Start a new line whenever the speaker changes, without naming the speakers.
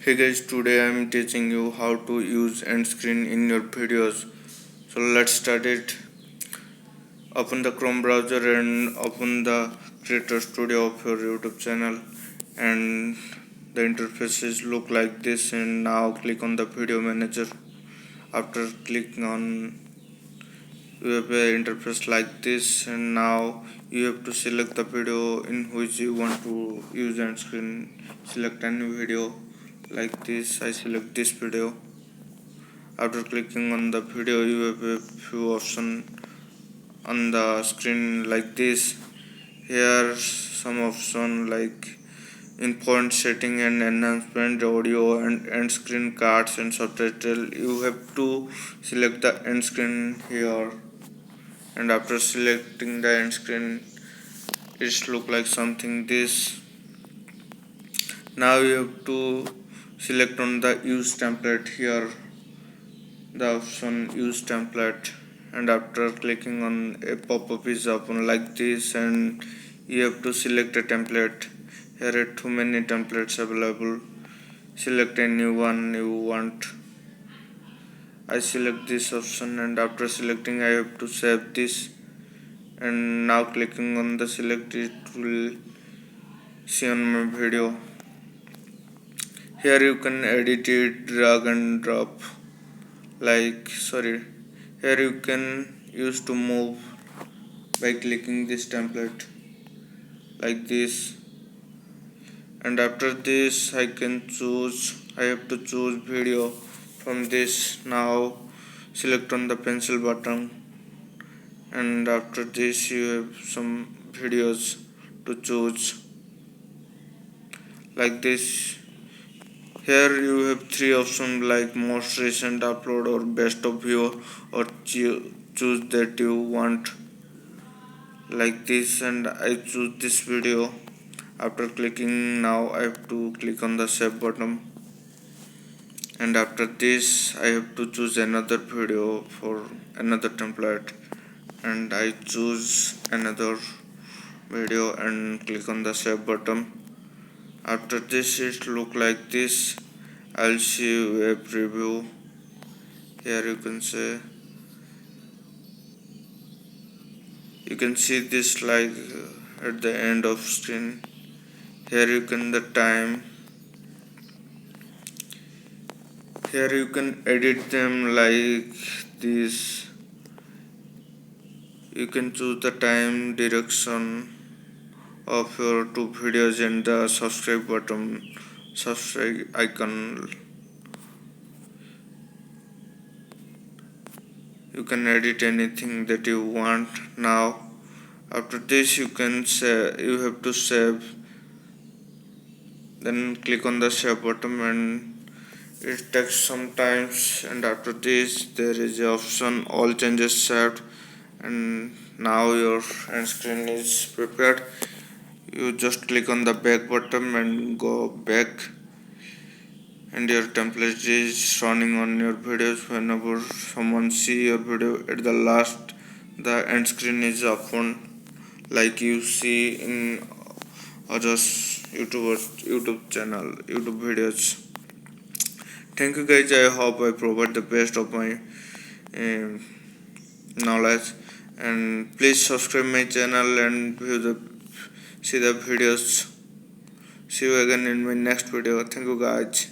Hey guys, today I am teaching you how to use end screen in your videos. So let's start it. Open the Chrome browser and open the Creator Studio of your YouTube channel, and the interfaces look like this. And now click on the video manager. After clicking on, you have an interface like this, and now you have to select the video in which you want to use end screen. Select any video like this. I select this video. After clicking on the video, you have a few options on the screen like this. Here some options like important setting and enhancement, audio and end screen cards and subtitle. You have to select the end screen here, and after selecting the end screen, it look like something this. Now you have to select on the use template here, the option use template, and after clicking on a pop-up is open like this, and you have to select a template. Here are too many templates available. Select a new one you want. I select this option, and after selecting I have to save this, and now clicking on the select, it will see on my video. Here you can edit it, drag and drop, here you can use to move by clicking this template like this, and after this I have to choose video from this. Now select on the pencil button, and after this you have some videos to choose like this. Here you have three options like most recent upload or best of view, or choose that you want like this, and I choose this video. After clicking, now I have to click on the save button, and after this I have to choose another video for another template, and I choose another video and click on the save button. After this it look like this. I'll see you a preview. Here you can see this like at the end of screen. Here you can the time. Here you can edit them like this. You can choose the time, direction of your two videos, and the subscribe button, subscribe icon. You can edit anything that you want. Now after this you have to save, then click on the save button, and it takes some times, and after this there is the option all changes saved, and now your end screen is prepared. You just click on the back button and go back, and your template is running on your videos. Whenever someone see your video at the last, the end screen is open like you see in others YouTube channel, YouTube videos. Thank you guys. I hope I provide the best of my knowledge, and please subscribe my channel and see the videos. See you again in my next video. Thank you guys.